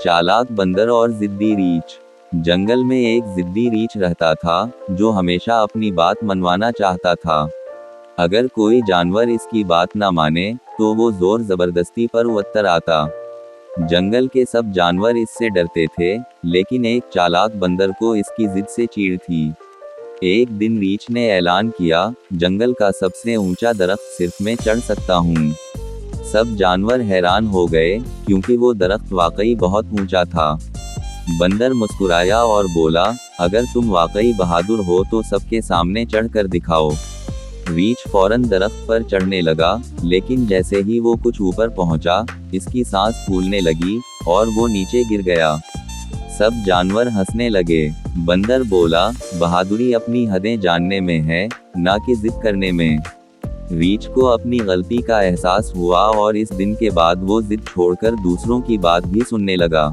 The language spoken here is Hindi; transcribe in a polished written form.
चालाक बंदर और जिद्दी रीछ। जंगल में एक जिद्दी रीछ रहता था, जो हमेशा अपनी बात मनवाना चाहता था। अगर कोई जानवर इसकी बात ना माने, तो वो जोर जबरदस्ती पर उतर आता। जंगल के सब जानवर इससे डरते थे, लेकिन एक चालाक बंदर को इसकी जिद से चीड़ थी। एक दिन रीछ ने ऐलान किया, जंगल का सबसे ऊंचा दरख्त सिर्फ मैं चढ़ सकता हूँ। सब जानवर हैरान हो गए, क्योंकि वो दरख्त वाकई बहुत ऊंचा था। बंदर मुस्कुराया और बोला, अगर तुम वाकई बहादुर हो तो सबके सामने चढ़कर दिखाओ। रीछ फौरन दरख्त पर चढ़ने लगा, लेकिन जैसे ही वो कुछ ऊपर पहुंचा, इसकी सांस फूलने लगी, और वो नीचे गिर गया। सब जानवर हंसने लगे। बंदर बोला, बहादुरी अपनी हदें जानने में है, ना कि जिद करने में। रीछ को अपनी गलती का एहसास हुआ और इस दिन के बाद वो जिद छोड़कर दूसरों की बात भी सुनने लगा।